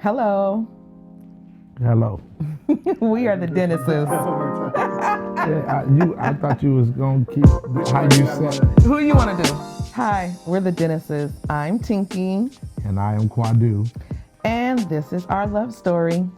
Hello. Hello. We are the Dennises. I thought you was gonna keep how you said. Who you want to do? Hi, we're the Dennises. I'm Tinky. And I am Kwadwo. And this is our love story.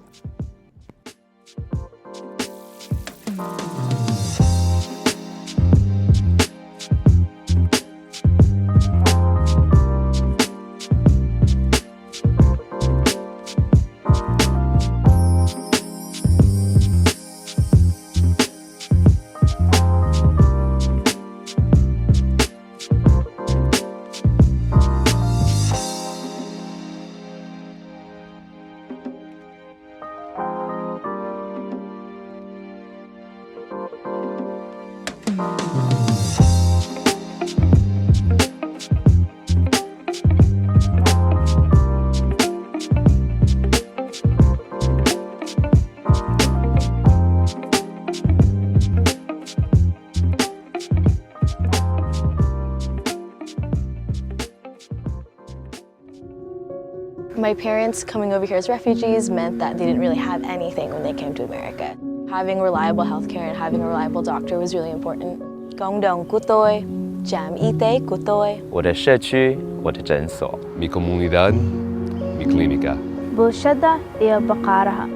My parents coming over here as refugees meant that they didn't really have anything when they came to America. Having reliable healthcare and having a reliable doctor was really important. Cộng đồng của tôi, trạm y tế của tôi. 我的社区，我的诊所。Mi comunidad, mi clínica. بوشدة هي بقارها.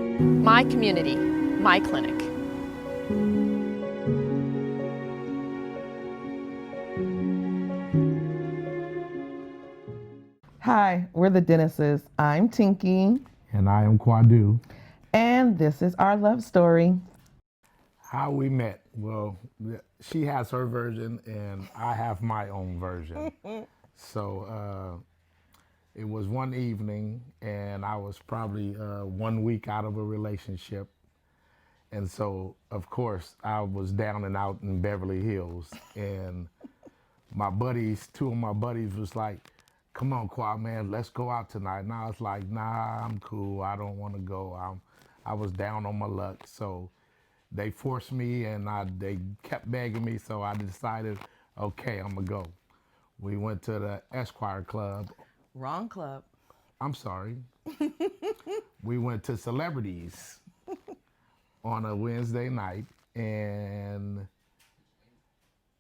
My community, my clinic. Hi, we're the Dennises. I'm Tinky. And I am Kwadwo. And this is our love story. How we met? Well, she has her version and I have my own version. So it was one evening and I was probably 1 week out of a relationship. And so, of course, I was down and out in Beverly Hills. And two of my buddies was like, come on, Quad, man, let's go out tonight. And I was like, nah, I'm cool. I don't want to go. I was down on my luck. So they forced me and they kept begging me. So I decided, okay, I'm going to go. We went to the Esquire Club. Wrong club. I'm sorry. We went to Celebrities on a Wednesday night. And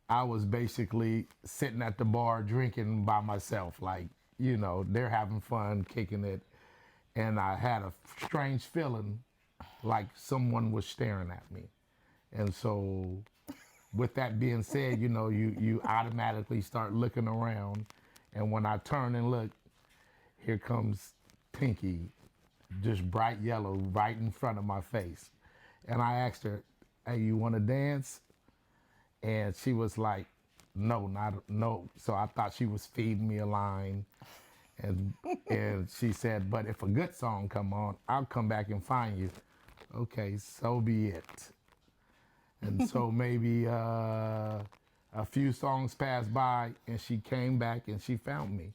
I was basically sitting at the bar drinking by myself, like, you know, they're having fun, kicking it. And I had a strange feeling like someone was staring at me. And so with that being said, you know, you automatically start looking around. And when I turn and look, here comes Tinky, just bright yellow right in front of my face. And I asked her, hey, you want to dance? And she was like, no. So I thought she was feeding me a line. And she said, but if a good song come on, I'll come back and find you. Okay, so be it. And so maybe a few songs passed by and she came back and she found me.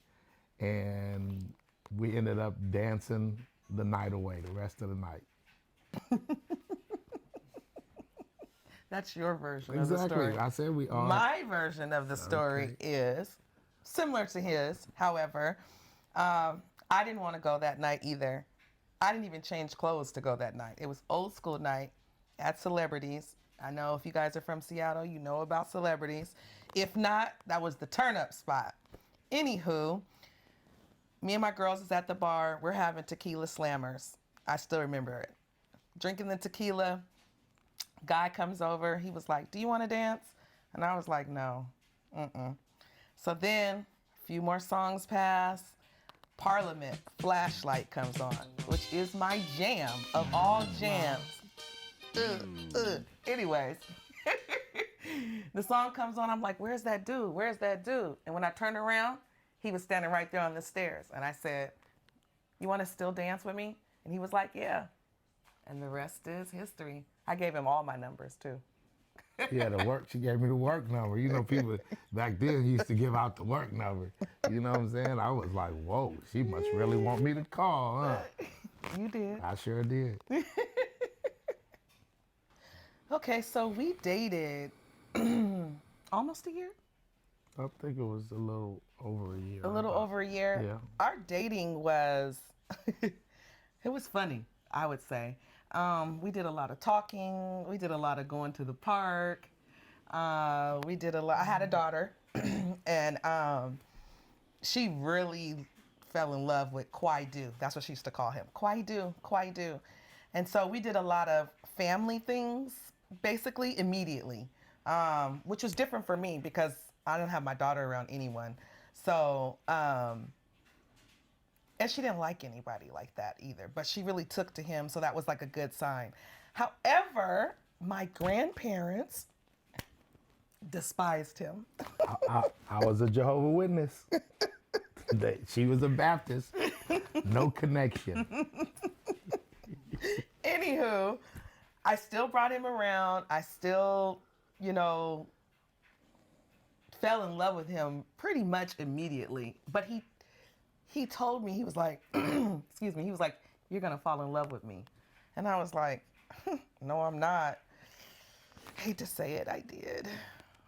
And we ended up dancing the night away, the rest of the night. That's your version Exactly. of the story. I said we are. My version of the story is similar to his. However, I didn't want to go that night either. I didn't even change clothes to go that night. It was old school night at Celebrities. I know if you guys are from Seattle, you know about Celebrities. If not, that was the turn up spot. Anywho, me and my girls is at the bar. We're having tequila slammers. I still remember it. Drinking the tequila. Guy comes over. He was like, do you want to dance? And I was like, no. So then a few more songs pass. Parliament, Flashlight comes on, which is my jam of all jams. Anyways, the song comes on. I'm like, where's that dude? Where's that dude? And when I turned around, he was standing right there on the stairs. And I said, you want to still dance with me? And he was like, yeah. And the rest is history. I gave him all my numbers too. Yeah, she gave me the work number. You know, people back then used to give out the work number. You know what I'm saying? I was like, whoa, she must really want me to call, huh? You did. I sure did. Okay, so we dated almost a year? I think it was a little over a year. A little over a year? Yeah. Our dating was It was funny, I would say. We did a lot of talking. We did a lot of going to the park. We did a lot. I had a daughter, and she really fell in love with Kwadwo. That's what she used to call him. Kwadwo, Kwadwo. And so we did a lot of family things, basically, immediately, which was different for me because I didn't have my daughter around anyone. So, and she didn't like anybody like that either, but she really took to him, so that was like a good sign. However, my grandparents despised him. I was a Jehovah's Witness. She was a Baptist. No connection. Anywho, I still brought him around. I still, fell in love with him pretty much immediately. But he told me, he was like, excuse me, he was like, "You're going to fall in love with me." And I was like, "No, I'm not." Hate to say it, I did.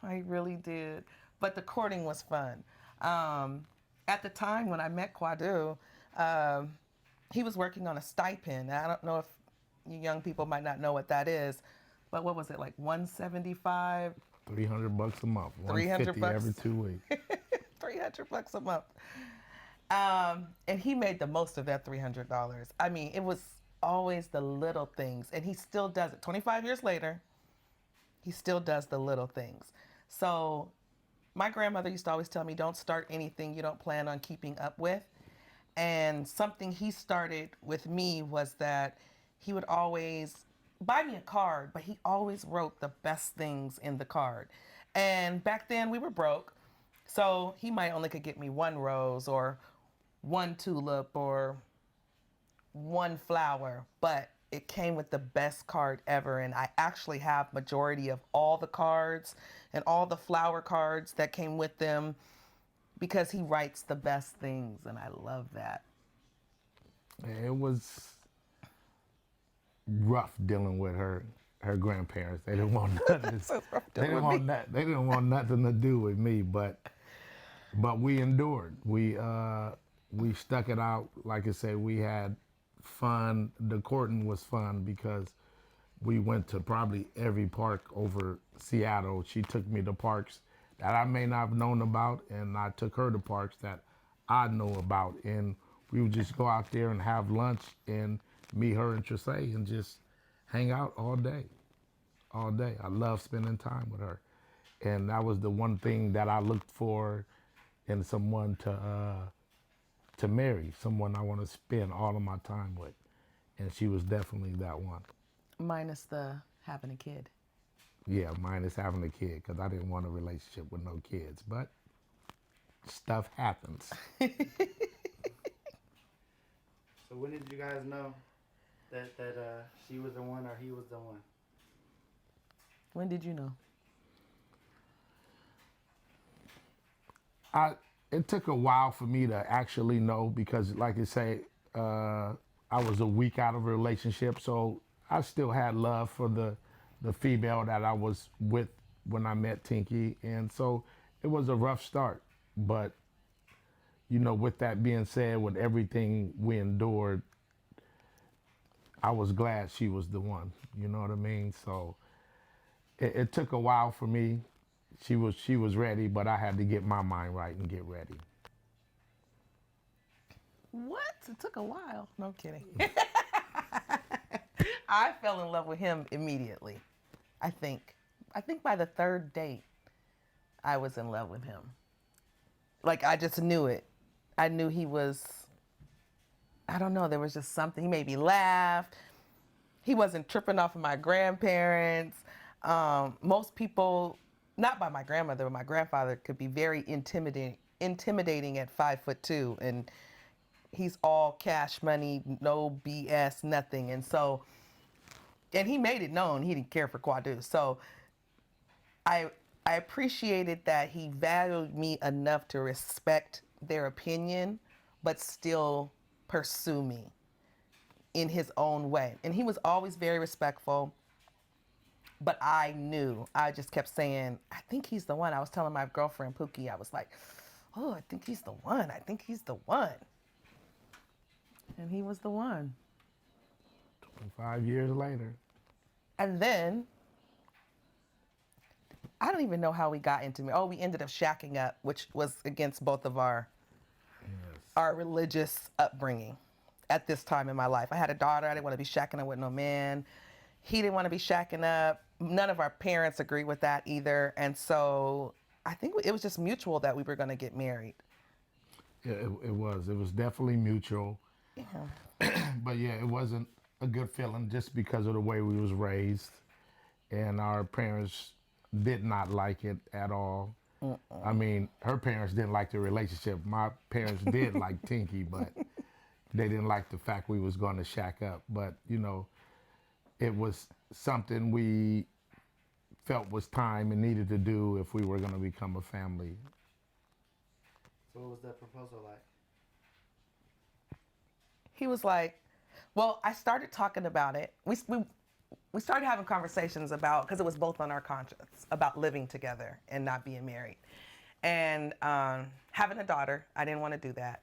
I really did. But the courting was fun. At the time when I met Kwadwo, he was working on a stipend. I don't know if you young people might not know what that is, but what was it, like $175? $300 a month. 300 $150 bucks every 2 weeks. $300 a month. And he made the most of that $300. I mean, it was always the little things, and he still does it. 25 years later, he still does the little things. So my grandmother used to always tell me, don't start anything you don't plan on keeping up with. And something he started with me was that he would always buy me a card, but he always wrote the best things in the card. And back then we were broke, so he might only could get me one rose or one tulip or one flower, but it came with the best card ever. And I actually have majority of all the cards and all the flower cards that came with them because he writes the best things, and I love that. It was rough dealing with her grandparents. They didn't want nothing. They didn't want nothing to do with me, but we endured. We stuck it out. Like I said, we had fun. The courting was fun because we went to probably every park over Seattle. She took me to parks that I may not have known about, and I took her to parks that I know about. And we would just go out there and have lunch and meet her and Tracey and just hang out all day. All day. I love spending time with her. And that was the one thing that I looked for in someone to marry, someone I want to spend all of my time with. And she was definitely that one. Minus the having a kid. Yeah, minus having a kid, because I didn't want a relationship with no kids. But stuff happens. So when did you guys know that she was the one or he was the one? When did you know? It took a while for me to actually know because, like you say, I was a week out of a relationship, so I still had love for the female that I was with when I met Tinky, and so it was a rough start. But, with that being said, with everything we endured, I was glad she was the one, you know what I mean? So it took a while for me. She was ready, but I had to get my mind right and get ready. What? It took a while. No kidding. I fell in love with him immediately. I think by the third date, I was in love with him. Like, I just knew it. I knew he was, I don't know, there was just something. He made me laugh. He wasn't tripping off of my grandparents. Most people, not by my grandmother, but my grandfather could be very intimidating at 5'2", and he's all cash money, no BS, nothing. And so, and he made it known he didn't care for Kwadwo. So I appreciated that he valued me enough to respect their opinion, but still pursue me in his own way. And he was always very respectful. But I knew, I just kept saying, I think he's the one. I was telling my girlfriend, Pookie, I was like, I think he's the one. I think he's the one. And he was the one. 5 years later. And then, I don't even know how we got into marriage. Oh, we ended up shacking up, which was against both of our religious upbringing at this time in my life. I had a daughter. I didn't want to be shacking up with no man. He didn't want to be shacking up. None of our parents agreed with that either. And so I think it was just mutual that we were going to get married. Yeah, it was. It was definitely mutual. Yeah. But yeah, it wasn't a good feeling just because of the way we was raised. And our parents did not like it at all. I mean, her parents didn't like the relationship. My parents did like Tinky, but they didn't like the fact we was going to shack up. But, you know, it was something we felt was time and needed to do if we were going to become a family. So what was that proposal like? He was like, well, I started talking about it. We started having conversations about, because it was both on our conscience, about living together and not being married. And having a daughter, I didn't want to do that.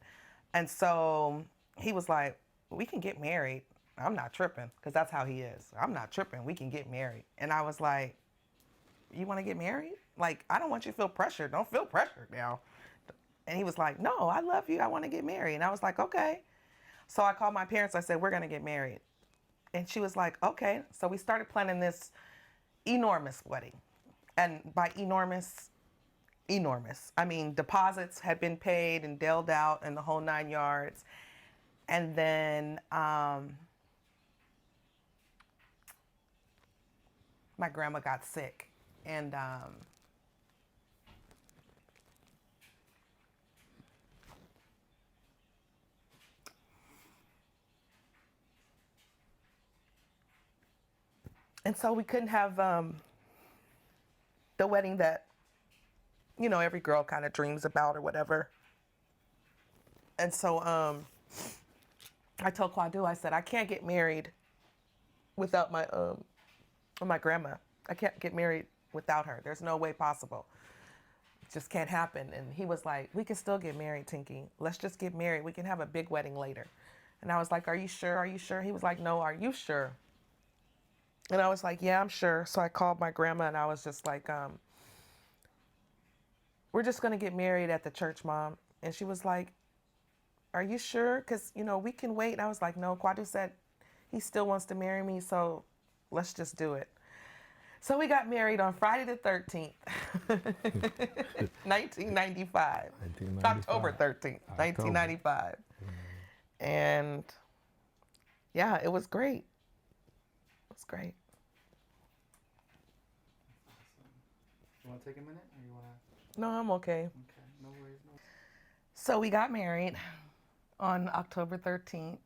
And so he was like, we can get married. I'm not tripping, because that's how he is. I'm not tripping. We can get married. And I was like, you want to get married? Like, I don't want you to feel pressured. Don't feel pressured now. And he was like, no, I love you. I want to get married. And I was like, okay. So I called my parents. I said, we're going to get married. And she was like, okay. So we started planning this enormous wedding. And by enormous, enormous. I mean, deposits had been paid and dealt out and the whole 9 yards. And then my grandma got sick. And so we couldn't have the wedding that, you know, every girl kind of dreams about or whatever. And so I told Kwadwo, I said, I can't get married without my grandma. I can't get married without her. There's no way possible. It just can't happen. And he was like, we can still get married, Tinky. Let's just get married. We can have a big wedding later. And I was like, are you sure? Are you sure? He was like, no, are you sure? And I was like, yeah, I'm sure. So I called my grandma and I was just like, we're just going to get married at the church, Mom. And she was like, are you sure? Because, you know, we can wait. And I was like, no, Kwadwo said he still wants to marry me, so let's just do it. So we got married on Friday the 13th, 1995. October 13th, 1995. And yeah, it was great. It was great. You want to take a minute, or you want to? No, I'm okay. Okay, no worries. No. So we got married on October 13th.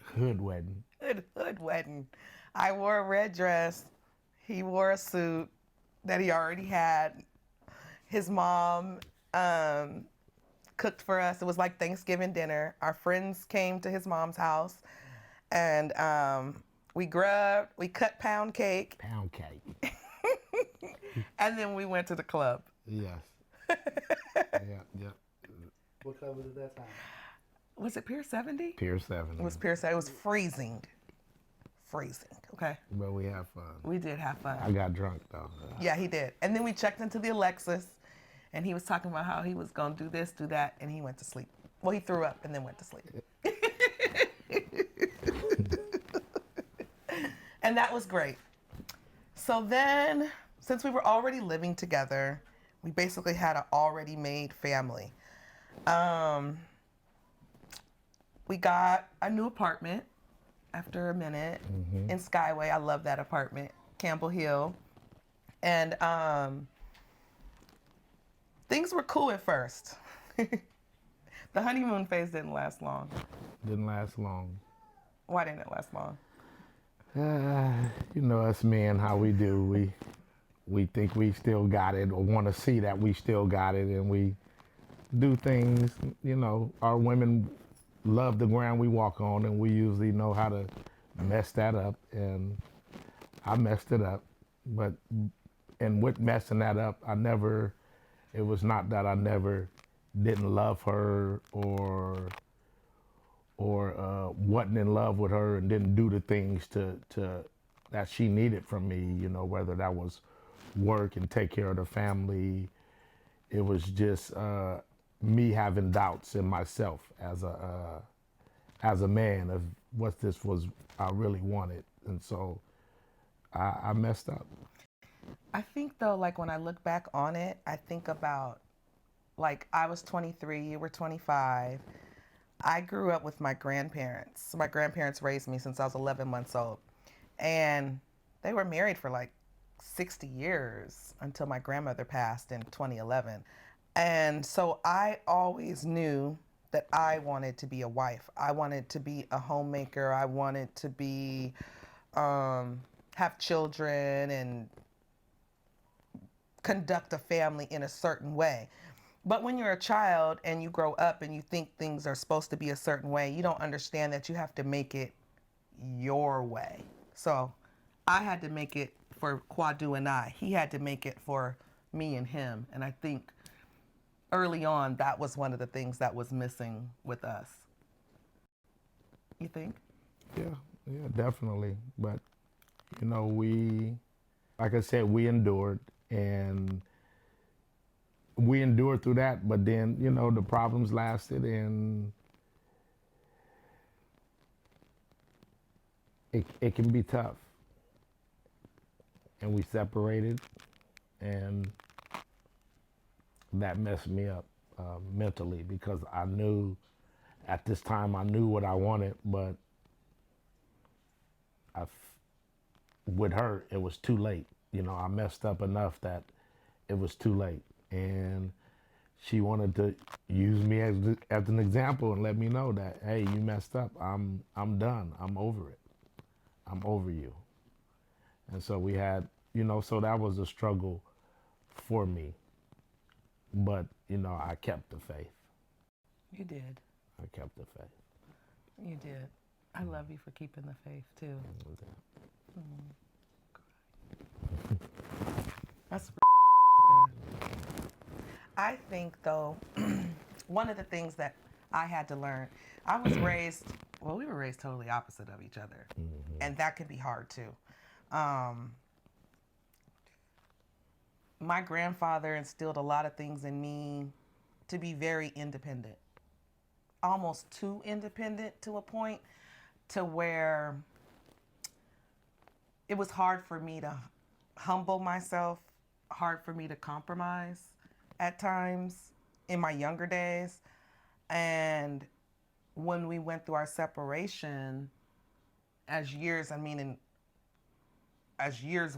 Hood wedding. Hood wedding. I wore a red dress. He wore a suit that he already had. His mom cooked for us. It was like Thanksgiving dinner. Our friends came to his mom's house, and we grubbed. We cut pound cake. Pound cake. And then we went to the club. Yes. Yeah. What club was it that time? Was it Pier 70? Pier 7. It was Pier 70. It was freezing. Freezing, okay? But we have fun. We did have fun. I got drunk, though. Yeah, he did. And then we checked into the Alexis, and he was talking about how he was going to do this, do that, and he went to sleep. Well, he threw up and then went to sleep. And that was great. So then, since we were already living together, we basically had an already made family. We got a new apartment after a minute in Skyway. I love that apartment, Campbell Hill. And things were cool at first. The honeymoon phase didn't last long. Didn't last long. Why didn't it last long? You know us men, how we do. We think we still got it, or want to see that we still got it, and we do things. You know, our women love the ground we walk on, and we usually know how to mess that up. And I messed it up, and with messing that up, it was not that I never didn't love her or wasn't in love with her and didn't do the things to that she needed from me, you know, whether that was work and take care of the family. It was just me having doubts in myself as a man of what this was I really wanted. And so I messed up. I think though, like when I look back on it, I think about, like, I was 23, you were 25. I grew up with my grandparents. My grandparents raised me since I was 11 months old. And they were married for like 60 years until my grandmother passed in 2011. And so I always knew that I wanted to be a wife. I wanted to be a homemaker. I wanted to be, have children and conduct a family in a certain way. But when you're a child and you grow up and you think things are supposed to be a certain way, you don't understand that you have to make it your way. So I had to make it for Kwadwo and I. He had to make it for me and him. And I think early on, that was one of the things that was missing with us. You think? Yeah, definitely. But, you know, like I said, we endured, and we endured through that, but then, you know, the problems lasted, and it can be tough. And we separated, and that messed me up mentally, because I knew, at this time, I knew what I wanted, but with her, it was too late. You know, I messed up enough that it was too late. And she wanted to use me as an example and let me know that, hey, you messed up. I'm done. I'm over it. I'm over you. And so we had, you know, so that was a struggle for me. But, you know, I kept the faith. You did. I kept the faith. You did. I love you for keeping the faith, too. That's I think, though, one of the things that I had to learn, I was raised, well, we were raised totally opposite of each other. And that can be hard, too. My grandfather instilled a lot of things in me to be very independent, almost too independent to a point to where it was hard for me to humble myself, hard for me to compromise at times in my younger days. And when we went through our separation, as years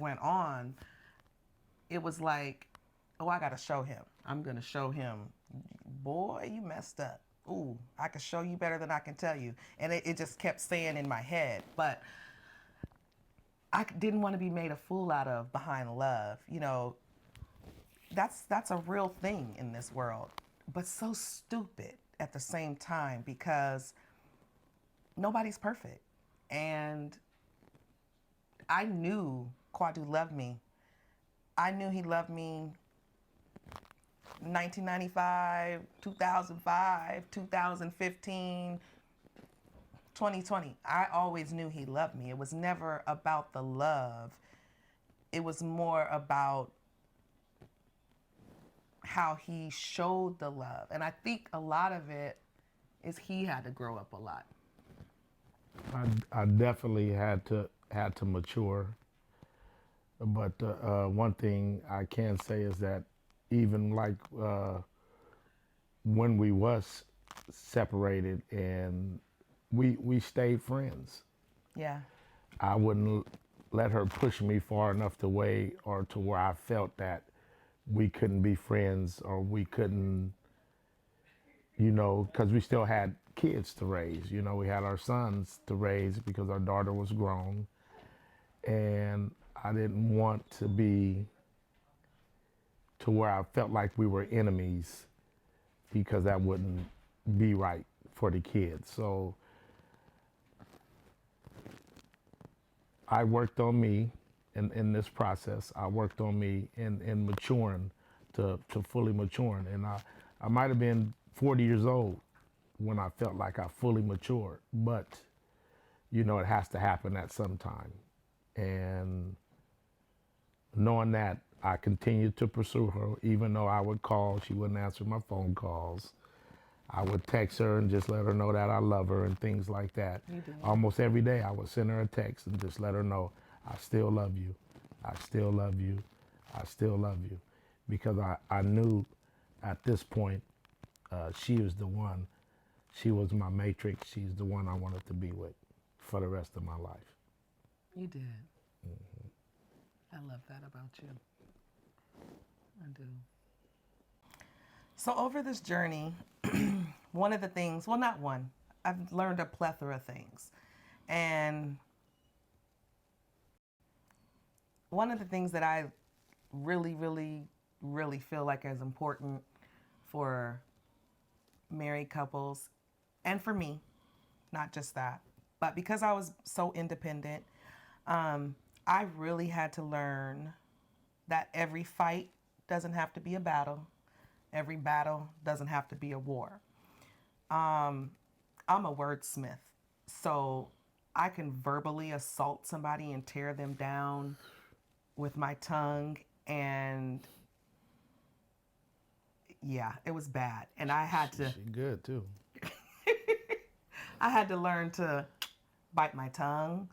went on, it was like, oh, I gotta show him. I'm gonna show him, boy, you messed up. Ooh, I can show you better than I can tell you. And it just kept saying in my head. But I didn't want to be made a fool out of behind love. You know, that's a real thing in this world, but so stupid at the same time, because nobody's perfect. And I knew Kwadwo loved me. I knew he loved me 1995, 2005, 2015, 2020. I always knew he loved me. It was never about the love. It was more about how he showed the love. And I think a lot of it is he had to grow up a lot. I definitely had to mature. But one thing I can say is that even like when we was separated, and we stayed friends. Yeah. I wouldn't let her push me far enough to where I felt that we couldn't be friends, or we couldn't, you know, because we still had kids to raise. You know, we had our sons to raise because our daughter was grown. And I didn't want to be to where I felt like we were enemies, because that wouldn't be right for the kids. So I worked on me in this process. I worked on me in maturing to fully maturing. And I might have been 40 years old when I felt like I fully matured. But, you know, it has to happen at some time. And knowing that, I continued to pursue her, even though I would call, she wouldn't answer my phone calls. I would text her and just let her know that I love her and things like that. Almost every day I would send her a text and just let her know, I still love you. I still love you. I still love you. Because I knew at this point, she was the one. She was my matrix. She's the one I wanted to be with for the rest of my life. You did. I love that about you. I do. So over this journey, one of the things, well, not one, I've learned a plethora of things. And one of the things that I really, really, really feel like is important for married couples, and for me, not just that, but because I was so independent, I really had to learn that every fight doesn't have to be a battle. Every battle doesn't have to be a war. I'm a wordsmith, so I can verbally assault somebody and tear them down with my tongue, and yeah, it was bad. And I had to. She good too. I had to learn to bite my tongue.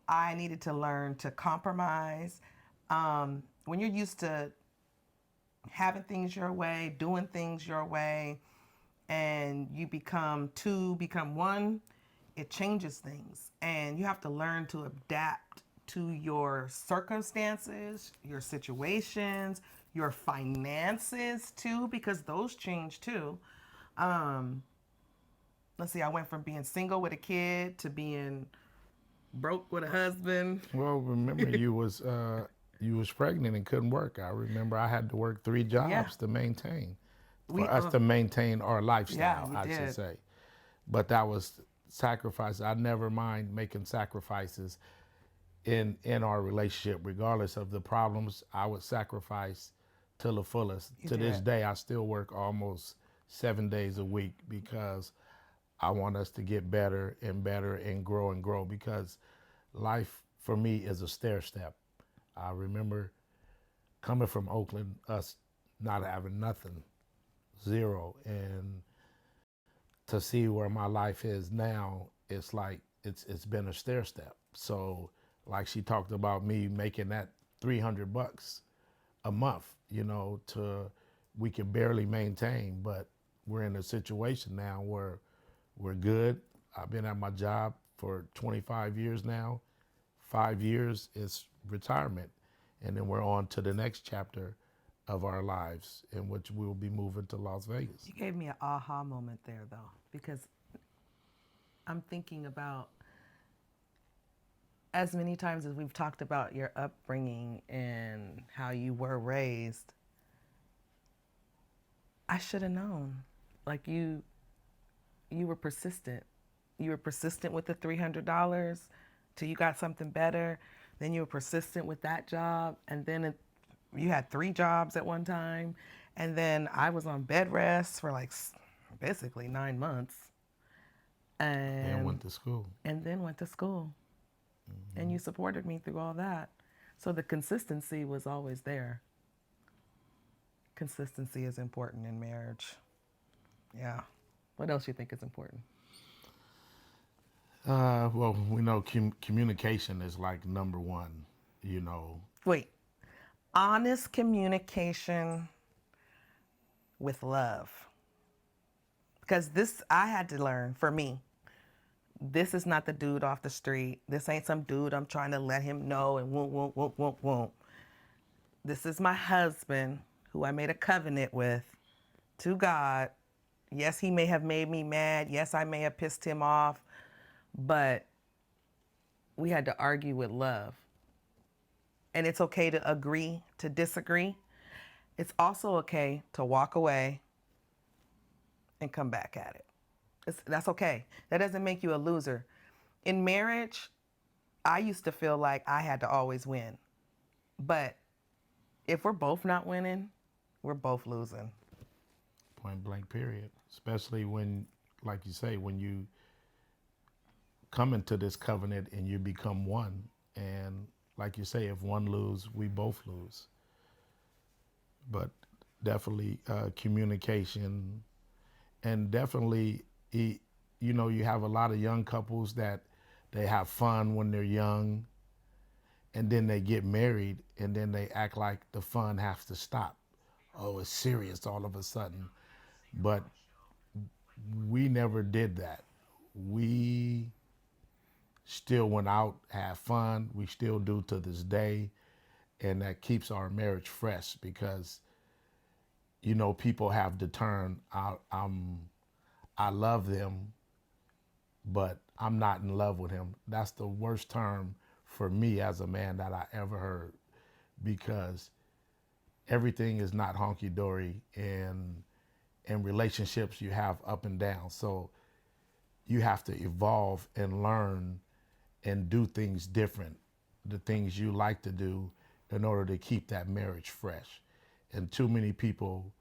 I needed to learn to compromise. When you're used to having things your way, doing things your way, and you become two, become one, it changes things. And you have to learn to adapt to your circumstances, your situations, your finances too, because those change too. Let's see, I went from being single with a kid to being broke with a husband. Well, remember you was pregnant and couldn't work. I remember I had to work 3 jobs to maintain, for us to maintain our lifestyle, I should say. But that was sacrifice. I never mind making sacrifices in our relationship, regardless of the problems. I would sacrifice to the fullest. To this day, I still work almost 7 days a week because I want us to get better and better and grow, because life for me is a stair step. I remember coming from Oakland, us not having nothing, zero, and to see where my life is now, it's like it's been a stair step. So like she talked about me making that $300 a month, you know, we can barely maintain, but we're in a situation now where we're good. I've been at my job for 25 years now. 5 years is retirement. And then we're on to the next chapter of our lives, in which we will be moving to Las Vegas. You gave me an aha moment there, though, because I'm thinking about, as many times as we've talked about your upbringing and how you were raised, I should have known. Like you were persistent. You were persistent with the $300 till you got something better. Then you were persistent with that job, and then you had 3 jobs at one time. And then I was on bed rest for like basically 9 months. And went to school. And then went to school. Mm-hmm. And you supported me through all that. So the consistency was always there. Consistency is important in marriage. Yeah. What else do you think is important? Well, we know communication is like number one, you know. Wait, honest communication with love. Because this, I had to learn, for me, this is not the dude off the street. This ain't some dude I'm trying to let him know and won't. This is my husband who I made a covenant with, to God. Yes, he may have made me mad. Yes, I may have pissed him off. But we had to argue with love. And it's okay to agree, to disagree. It's also okay to walk away and come back at it. That's okay. That doesn't make you a loser. In marriage, I used to feel like I had to always win. But if we're both not winning, we're both losing. Point blank period. Especially when like you say, when you come into this covenant and you become one, and like you say, if one lose, we both lose. But definitely communication, and definitely, you know, you have a lot of young couples that they have fun when they're young, and then they get married, and then they act like the fun has to stop. Oh, it's serious all of a sudden. But we never did that. We still went out, had fun. We still do to this day. And that keeps our marriage fresh because, you know, people have the term, I love them, but I'm not in love with him. That's the worst term for me as a man that I ever heard, because everything is not honky-dory, and in relationships you have up and down. So you have to evolve and learn and do things different, the things you like to do, in order to keep that marriage fresh. And too many people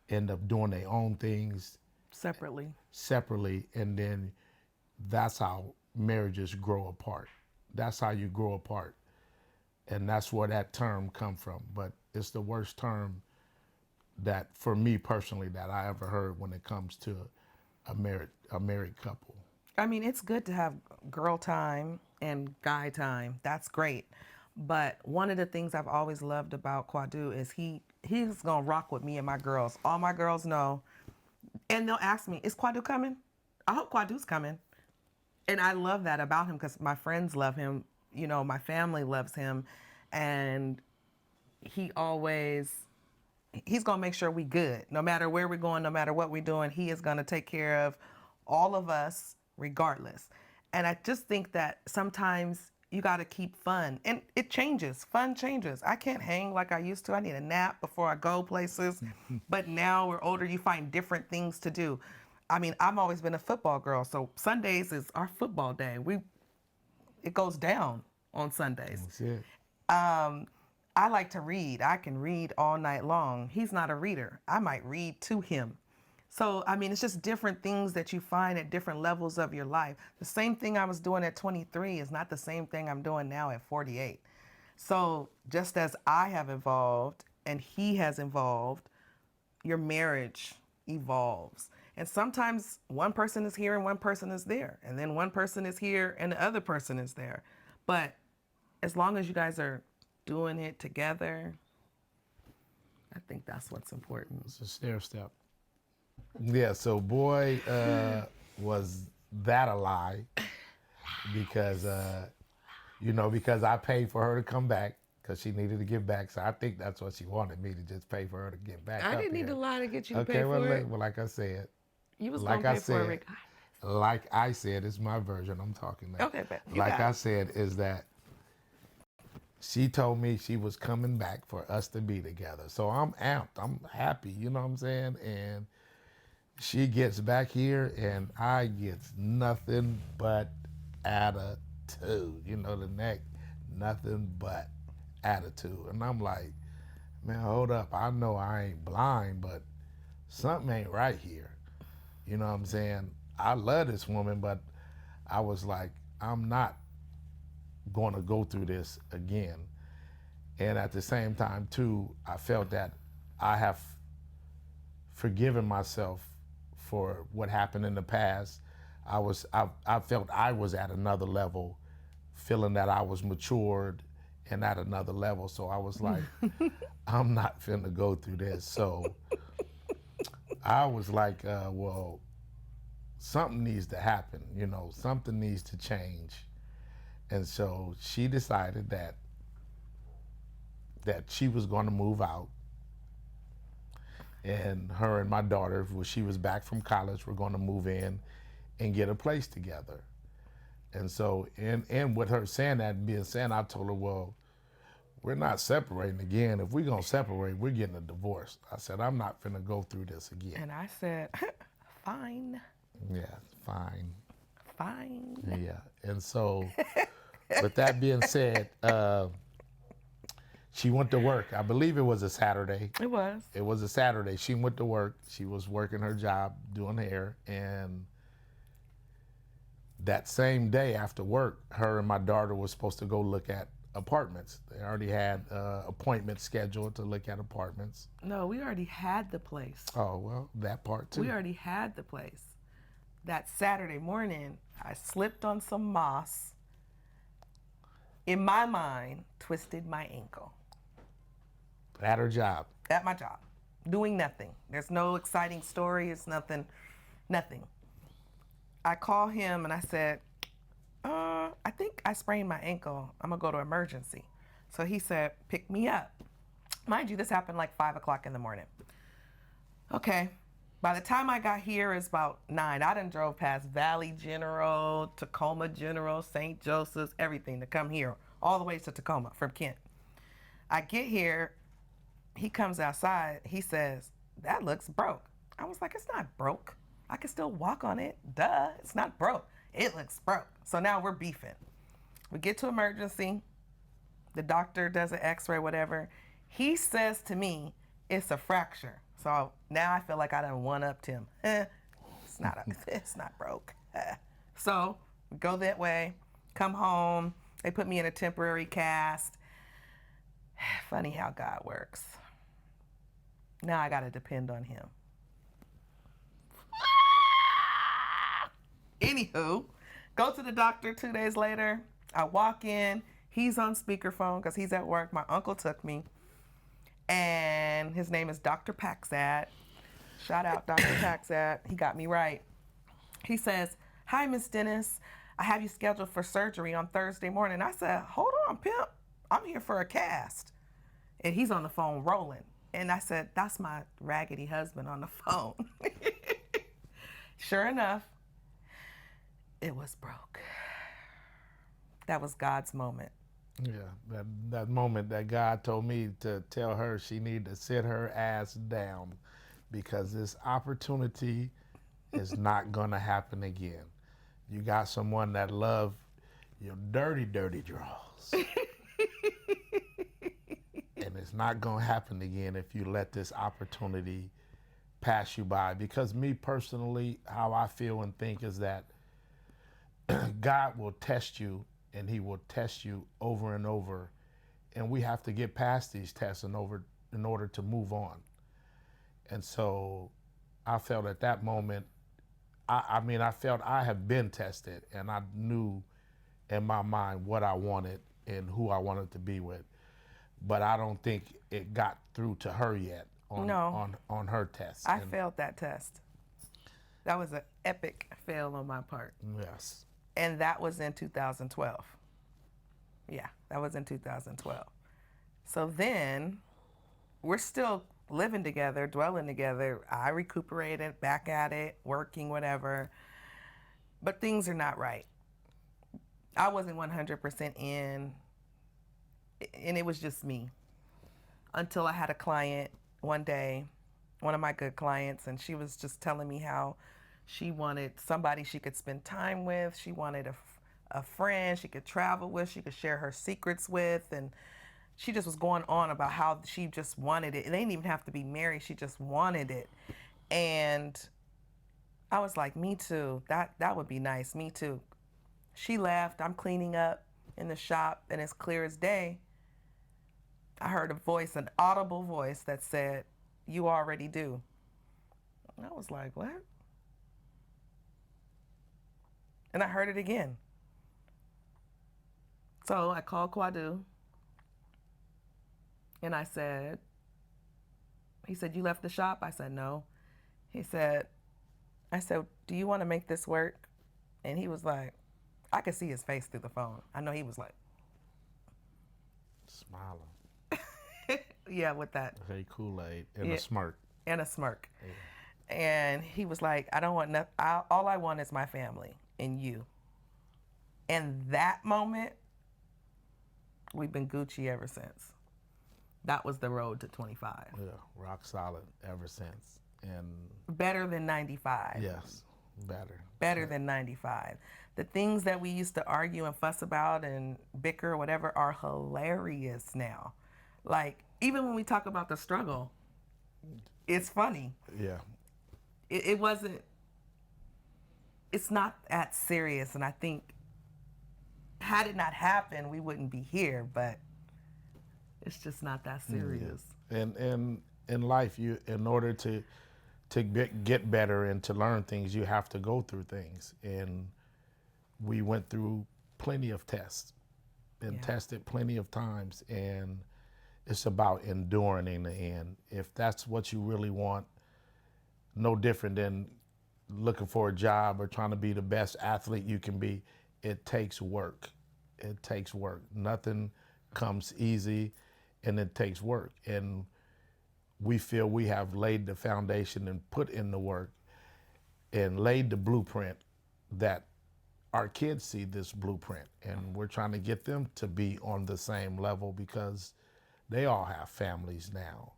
end up doing their own things Separately. and then that's how marriages grow apart. That's how you grow apart. And that's where that term come from. But it's the worst term that, for me personally, that I ever heard when it comes to a married couple. I mean, it's good to have girl time and guy time. That's great. But one of the things I've always loved about Kwadwo is he's gonna rock with me and my girls. All my girls know, and they'll ask me, "Is Kwadwo coming?" I hope Kwadwo's coming, and I love that about him because my friends love him. You know, my family loves him, and he's gonna make sure we good, no matter where we're going, no matter what we're doing. He is gonna take care of all of us regardless. And I just think that sometimes you got to keep fun, and it changes. Fun changes. I can't hang like I used to. I need a nap before I go places. But now we're older, you find different things to do. I mean, I've always been a football girl, so Sundays is our football day. It goes down on Sundays. That's it. I like to read. I can read all night long. He's not a reader. I might read to him. So, I mean, it's just different things that you find at different levels of your life. The same thing I was doing at 23 is not the same thing I'm doing now at 48. So, just as I have evolved and he has evolved, your marriage evolves. And sometimes one person is here and one person is there. And then one person is here and the other person is there. But as long as you guys are doing it together, I think that's what's important. It's a stair step. Yeah, so boy, was that a lie, because, you know, because I paid for her to come back because she needed to get back. So I think that's what she wanted me to just pay for her to get back. I didn't need to lie to get you to pay Okay, for it. well, like I said, You was like going I to pay for it said, regardless. like I said, it's my version I'm talking now. Okay, but Like I said, is that she told me she was coming back for us to be together. So I'm amped. I'm happy, you know what I'm saying? And she gets back here and I get nothing but attitude. You know, the neck, nothing but attitude. And I'm like, man, hold up. I know I ain't blind, but something ain't right here. You know what I'm saying? I love this woman, but I was like, I'm not going to go through this again. And at the same time, too, I felt that I have forgiven myself for what happened in the past. I felt I was at another level, feeling that I was matured and at another level. So I was like, I'm not finna go through this. So I was like, well, something needs to happen, you know, something needs to change. And so she decided that she was going to move out, and her and my daughter, when she was back from college, were going to move in and get a place together. And so, and with her saying that and being said, I told her, well, we're not separating again. If we're going to separate, we're getting a divorce. I said, I'm not finna go through this again. And I said, fine. Yeah, fine. Fine. Yeah. And so, with that being said, She went to work. I believe it was a Saturday. It was. It was a Saturday. She went to work. She was working her job, doing hair. And that same day after work, her and my daughter was supposed to go look at apartments. They already had appointments scheduled to look at apartments. No, we already had the place. Oh, well, that part too. We already had the place. That Saturday morning, I slipped on some moss. In my mind, twisted my ankle. At her job. At my job. Doing nothing. There's no exciting story. It's nothing. I call him and I said, I think I sprained my ankle. I'm going to go to emergency. So he said, pick me up. Mind you, this happened like 5 o'clock in the morning. Okay. By the time I got here, it's about 9. I done drove past Valley General, Tacoma General, St. Joseph's, everything to come here, all the way to Tacoma from Kent. I get here, he comes outside, he says, that looks broke. I was like, it's not broke. I can still walk on it. Duh, it's not broke. It looks broke. So now we're beefing. We get to emergency. The doctor does an x-ray, whatever. He says to me, it's a fracture. So now I feel like I done one-upped him. It's not broke. So we go that way, come home. They put me in a temporary cast. Funny how God works. Now I got to depend on him. Anywho, go to the doctor 2 days later. I walk in. He's on speakerphone because he's at work. My uncle took me. And his name is Dr. Paxad. Shout out Dr. Paxad. He got me right. He says, hi, Miss Dennis. I have you scheduled for surgery on Thursday morning. I said, hold on, pimp. I'm here for a cast. And he's on the phone rolling. And I said, that's my raggedy husband on the phone. Sure enough, it was broke. That was God's moment. Yeah, that moment that God told me to tell her she needed to sit her ass down because this opportunity is not going to happen again. You got someone that love your dirty, dirty draws. And it's not going to happen again if you let this opportunity pass you by. Because me personally, how I feel and think is that God will test you, and he will test you over and over. And we have to get past these tests in order to move on. And so I felt at that moment, I felt I have been tested, and I knew in my mind what I wanted and who I wanted to be with. But I don't think it got through to her yet on her test. I failed that test. That was an epic fail on my part. Yes. And that was in 2012. Yeah, that was in 2012. So then we're still living together, dwelling together. I recuperated, back at it, working, whatever. But things are not right. I wasn't 100% in, and it was just me. Until I had a client one day, one of my good clients, and she was just telling me how she wanted somebody she could spend time with. She wanted a friend she could travel with, she could share her secrets with, and she just was going on about how she just wanted it. It didn't even have to be married, she just wanted it. And I was like, me too, that would be nice, me too. She left, I'm cleaning up in the shop, and it's clear as day, I heard a voice, an audible voice that said, you already do. And I was like, what? And I heard it again. So I called Kwadwo, and I said, he said, you left the shop? I said, no. I said, do you want to make this work? And he was like, I could see his face through the phone. I know he was like, smiling. Yeah, with that. Hey, Kool-Aid and a smirk. And a smirk. Yeah. And he was like, I don't want nothing. All I want is my family and you. And that moment, we've been Gucci ever since. That was the road to 25. Yeah, rock solid ever since. And better than 95. Yes, better. Better than 95. The things that we used to argue and fuss about and bicker or whatever are hilarious now. Like, even when we talk about the struggle, it's funny. Yeah. It wasn't, it's not that serious. And I think had it not happened, we wouldn't be here, but it's just not that serious. And in life, you, in order to get better and to learn things, you have to go through things. And we went through plenty of tests and tested plenty of times, and it's about enduring in the end. If that's what you really want, no different than looking for a job or trying to be the best athlete you can be, it takes work. It takes work. Nothing comes easy, and it takes work. And we feel we have laid the foundation and put in the work and laid the blueprint that our kids see this blueprint. And we're trying to get them to be on the same level because they all have families now.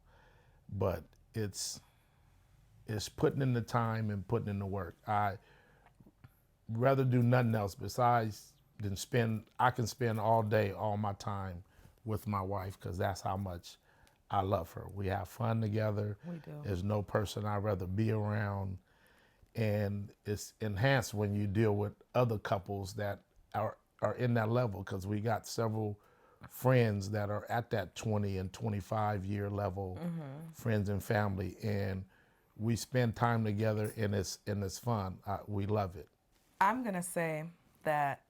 But it's putting in the time and putting in the work. I rather do nothing else besides than I can spend all day, all my time with my wife, because that's how much I love her. We have fun together. We do. There's no person I'd rather be around. And it's enhanced when you deal with other couples that are in that level, because we got several friends that are at that 20 and 25 year level, friends and family, and we spend time together, and it's fun. We love it. I'm gonna say that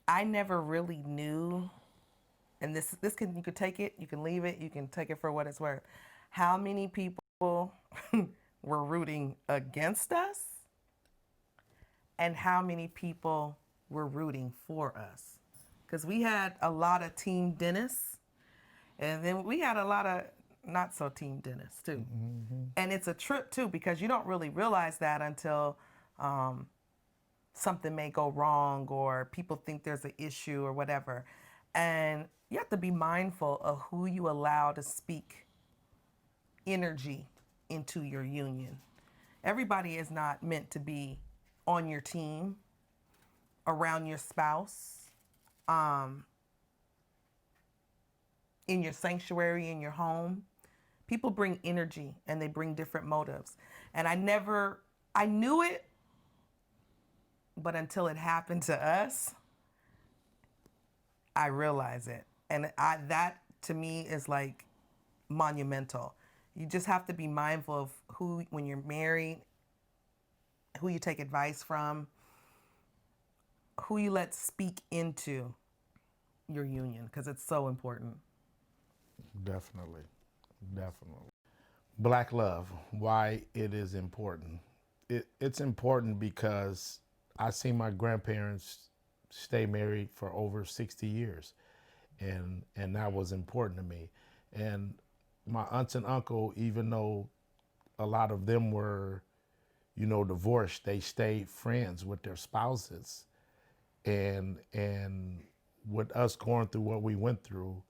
I never really knew, and this can, you could take it, you can leave it, you can take it for what it's worth, how many people were rooting against us and how many people were rooting for us. Because we had a lot of Team Dennis, and then we had a lot of not so Team Dennis too. And it's a trip too, because you don't really realize that until something may go wrong or people think there's an issue or whatever. And you have to be mindful of who you allow to speak energy into your union. Everybody is not meant to be on your team, around your spouse, in your sanctuary, in your home. People bring energy and they bring different motives. And I knew it, but until it happened to us, I realize it. And that to me is like monumental. You just have to be mindful of who, when you're married, who you take advice from, who you let speak into your union, because it's so important. Definitely. Black love, why it is important. It's important because I see my grandparents stay married for over 60 years, and that was important to me. And my aunts and uncle, even though a lot of them were, divorced, they stayed friends with their spouses. And with us going through what we went through,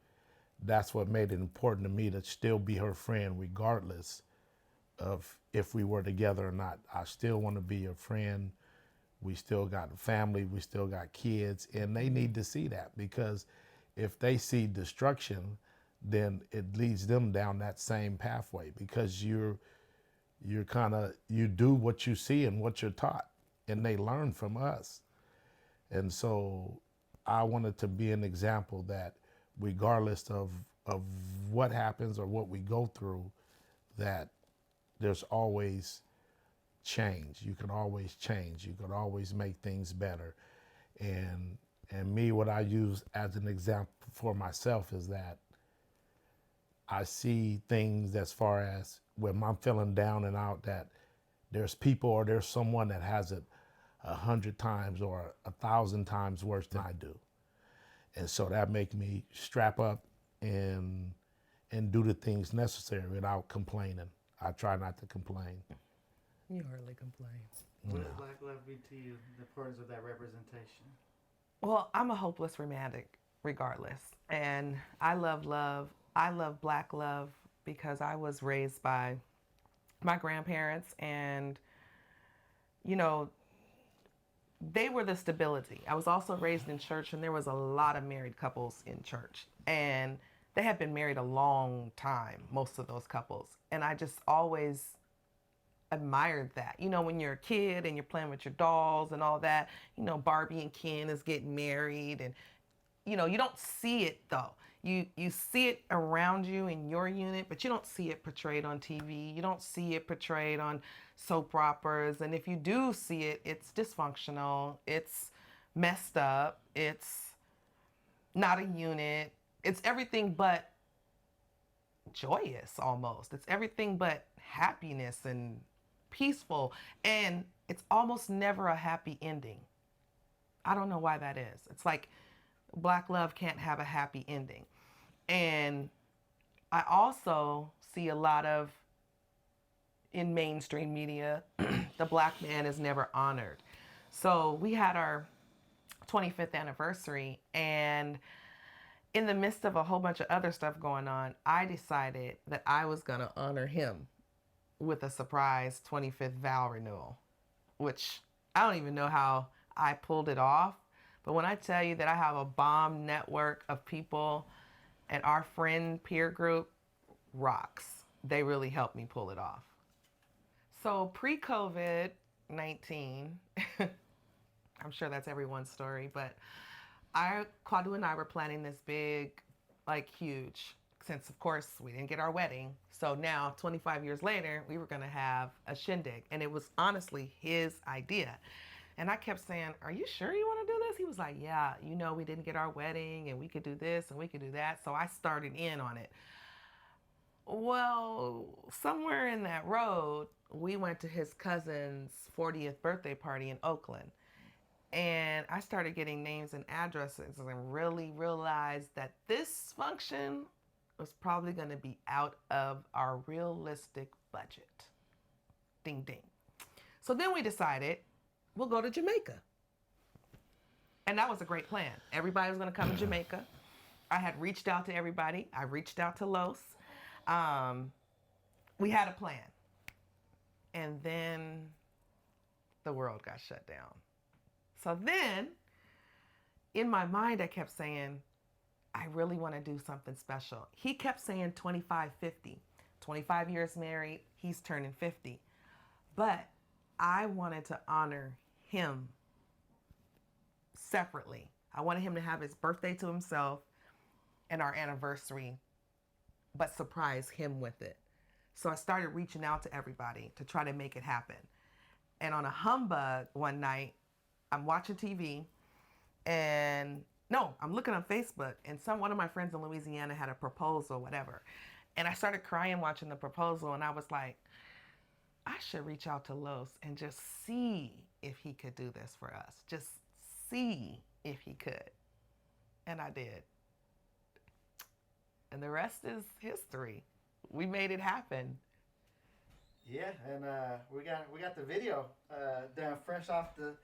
that's what made it important to me to still be her friend, regardless of if we were together or not. I still want to be her friend. We still got a family, we still got kids, and they need to see that, because if they see destruction, then it leads them down that same pathway, because you do what you see and what you're taught, and they learn from us. And so I wanted to be an example that regardless of what happens or what we go through, that there's always change. You can always change. You can always make things better. And me, what I use as an example for myself is that I see things as far as when I'm feeling down and out, that there's people or there's someone that has it 100 times or 1,000 times worse than I do. And so that makes me strap up and do the things necessary without complaining. I try not to complain. You hardly complain. What does black love be to you, the importance of that representation? Well, I'm a hopeless romantic regardless. And I love love. I love black love because I was raised by my grandparents, and, they were the stability. I was also raised in church, and there was a lot of married couples in church. And they had been married a long time, most of those couples. And I just always admired that. You know, when you're a kid and you're playing with your dolls and all that, you know, Barbie and Ken is getting married, and you know, you don't see it though. You see it around you in your unit, but you don't see it portrayed on TV. You don't see it portrayed on soap operas. And if you do see it, it's dysfunctional. It's messed up. It's not a unit. It's everything but joyous almost. It's everything but happiness and peaceful. And it's almost never a happy ending. I don't know why that is. It's like Black love can't have a happy ending. And I also see a lot of, in mainstream media, the Black man is never honored. So we had our 25th anniversary, and in the midst of a whole bunch of other stuff going on, I decided that I was going to honor him with a surprise 25th vow renewal, which I don't even know how I pulled it off. But when I tell you that I have a bomb network of people, and our friend peer group rocks. They really helped me pull it off. So pre-COVID-19, I'm sure that's everyone's story, but Kwadwo and I were planning this big, like huge, since of course we didn't get our wedding. So now 25 years later, we were gonna have a shindig, and it was honestly his idea. And I kept saying, are you sure you want to do this? He was like, yeah, you know, we didn't get our wedding, and we could do this and we could do that. So I started in on it. Well, somewhere in that road, we went to his cousin's 40th birthday party in Oakland. And I started getting names and addresses and really realized that this function was probably going to be out of our realistic budget. Ding, ding. So then we decided, we'll go to Jamaica. And that was a great plan. Everybody was going to come to Jamaica. I had reached out to everybody. I reached out to Los. We had a plan. And then the world got shut down. So then, in my mind, I kept saying, I really want to do something special. He kept saying 25-50. 25 years married, he's turning 50. But I wanted to honor him separately. I wanted him to have his birthday to himself and our anniversary, but surprise him with it. So I started reaching out to everybody to try to make it happen. And on a humbug one night, I'm watching TV, and no, I'm looking on Facebook, and one of my friends in Louisiana had a proposal, whatever. And I started crying watching the proposal, and I was like, I should reach out to Los and just see if he could do this for us. Just see if he could. And I did. And the rest is history. We made it happen. Yeah, and we got the video done fresh off the,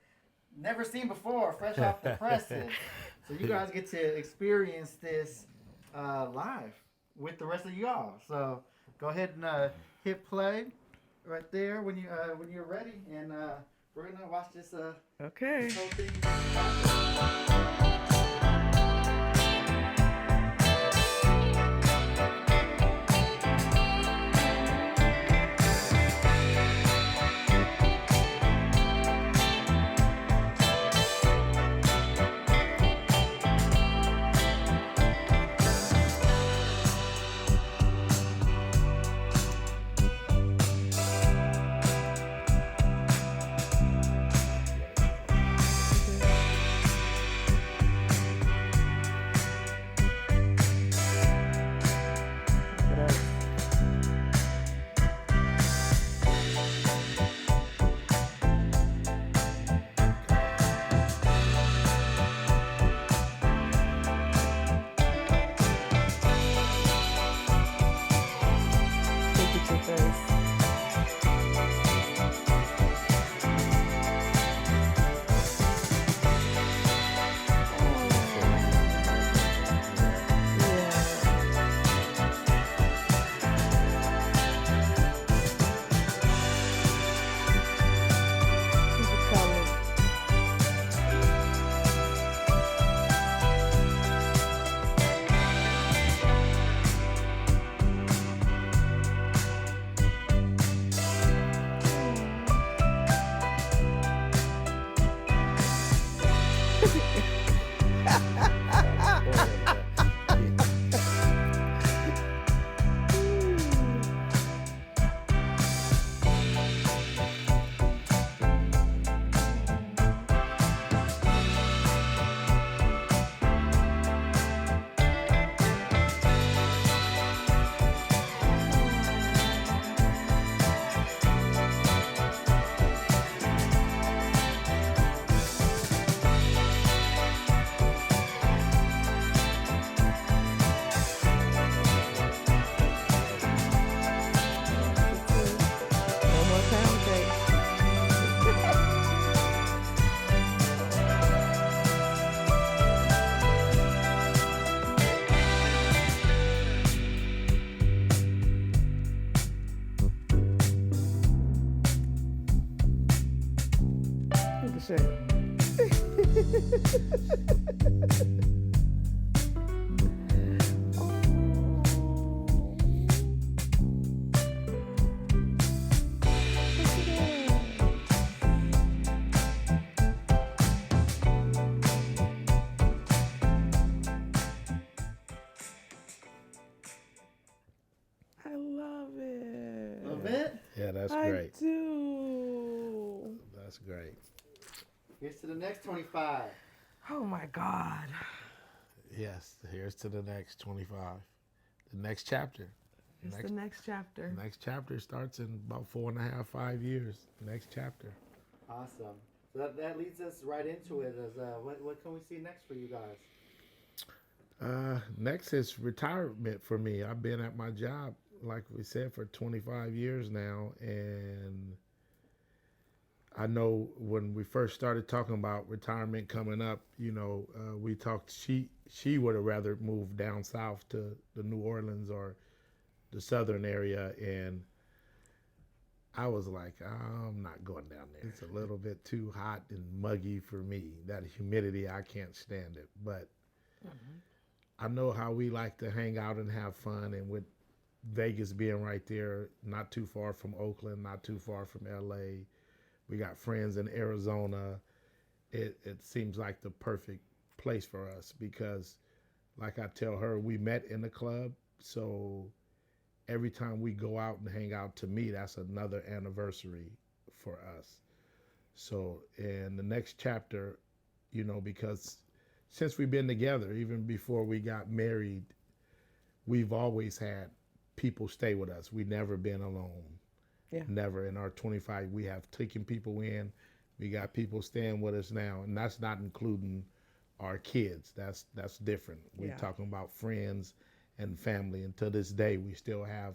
never seen before, fresh off the presses. So you guys get to experience this live with the rest of y'all. So go ahead and hit play right there when you're ready, and we're gonna watch this Okay. this whole thing. I love it. Love it? Yeah, that's I great. do. That's great. Here's to the next 25. Oh my God. Yes, here's to the next 25. The next chapter. It's the next chapter. The next chapter starts in about 4.5, 5 years. Next chapter. Awesome. So that leads us right into it. As what can we see next for you guys? Next is retirement for me. I've been at my job, like we said, for 25 years now, and I know when we first started talking about retirement coming up, we talked. She would have rather moved down south to the New Orleans or the southern area, and I was like, I'm not going down there. It's a little bit too hot and muggy for me. That humidity, I can't stand it. But I know how we like to hang out and have fun, and with Vegas being right there, not too far from Oakland, not too far from LA. We got friends in Arizona. It seems like the perfect place for us because, like I tell her, we met in the club. So every time we go out and hang out, to me, that's another anniversary for us. So in the next chapter, because since we've been together, even before we got married, we've always had people stay with us. We've never been alone. Yeah. Never. In our 25, we have taken people in. We got people staying with us now, and that's not including our kids. That's different. We're talking about friends and family. And to this day, we still have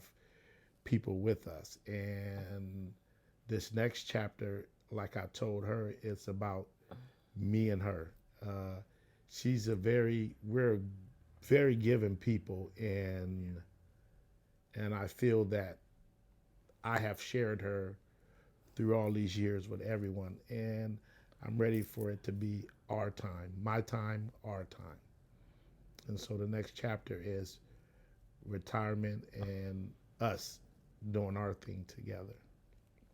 people with us. And this next chapter, like I told her, it's about me and her. We're very giving people, and I feel that I have shared her through all these years with everyone, and I'm ready for it to be our time, my time, our time. And so the next chapter is retirement and us doing our thing together.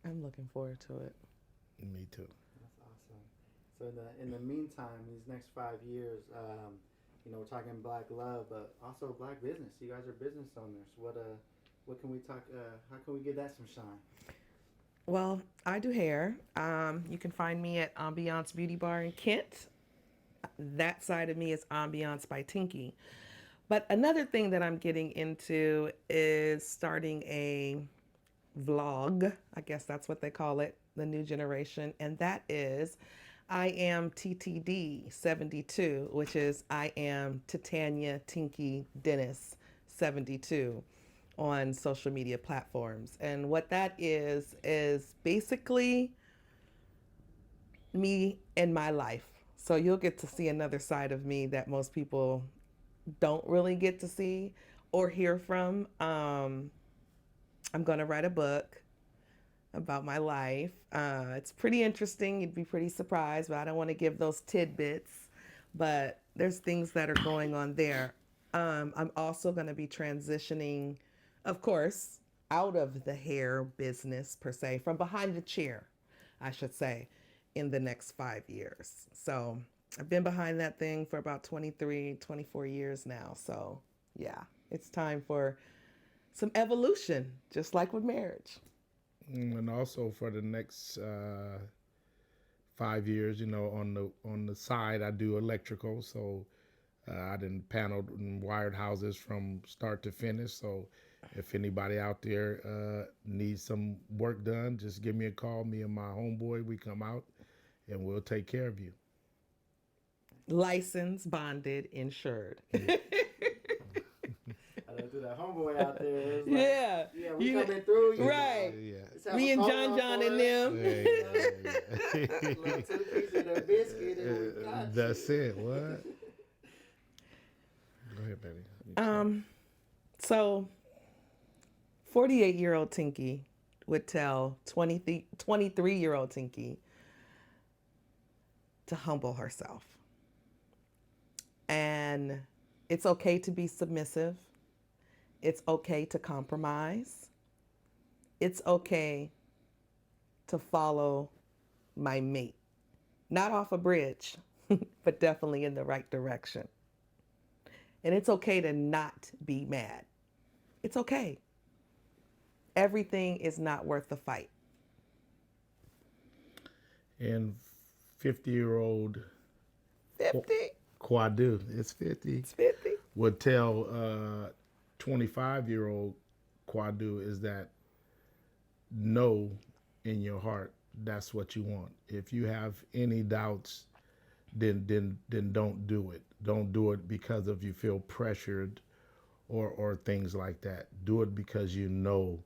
I'm looking forward to it. Me too. That's awesome. So in the meantime, these next 5 years, we're talking Black love, but also Black business. You guys are business owners. What can we talk? How can we give that some shine? Well, I do hair. You can find me at Ambiance Beauty Bar in Kent. That side of me is Ambiance by Tinky. But another thing that I'm getting into is starting a vlog. I guess that's what they call it, the new generation. And that is I am TTD 72, which is I am Titania Tinky Dennis 72 on social media platforms. And what that is basically me and my life. So you'll get to see another side of me that most people don't really get to see or hear from. I'm going to write a book about my life. It's pretty interesting. You'd be pretty surprised, but I don't want to give those tidbits. But there's things that are going on there. I'm also going to be transitioning, of course, out of the hair business per se, from behind the chair, I should say, in the next 5 years. So I've been behind that thing for about 23, 24 years now. So yeah, it's time for some evolution, just like with marriage. And also for the next 5 years, on the side, I do electrical. So I done paneled and wired houses from start to finish. So if anybody out there needs some work done, just give me a call. Me and my homeboy, we come out and we'll take care of you. Licensed, bonded, insured. I don't do that homeboy out there. It's like, Yeah. We coming through. Right. Yeah. Me and John and them. Yeah. Little 2 pieces of that biscuit and we got That's it. What? Go ahead, Betty. So 48-year-old Tinky would tell 23-year-old Tinky, to humble herself. And it's okay to be submissive. It's okay to compromise. It's okay to follow my mate. Not off a bridge, but definitely in the right direction. And it's okay to not be mad. It's okay. Everything is not worth the fight. And 50-year-old 50? Kwadwo, it's 50. It's 50. Would tell 25-year-old Kwadwo is that know in your heart that's what you want. If you have any doubts, then don't do it. Don't do it because of you feel pressured or things like that. Do it because you know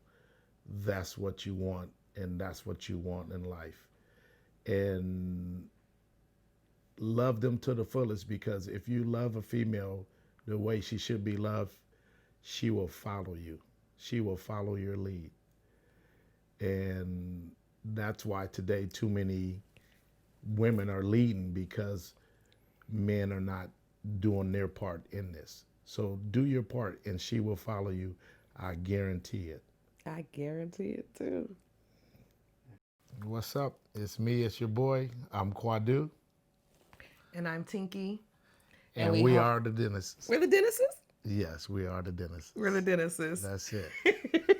that's what you want and that's what you want in life. And love them to the fullest, because if you love a female the way she should be loved, she will follow you. She will follow your lead. And that's why today too many women are leading, because men are not doing their part in this. So do your part and she will follow you. I guarantee it. I guarantee it too. What's up? It's me, it's your boy. I'm Kwadwo. And I'm Tinky. And we are the Dennises. We're the Dennises? Yes, we are the Dennises. We're the Dennises. That's it.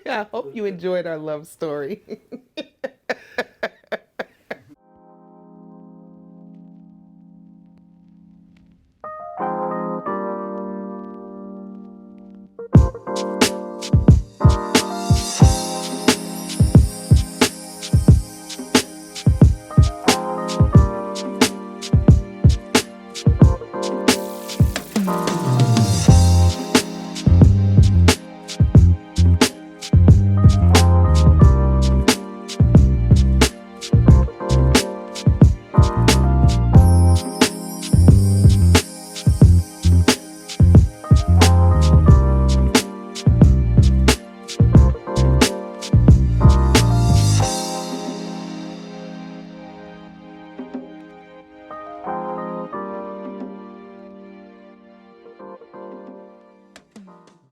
I hope you enjoyed our love story.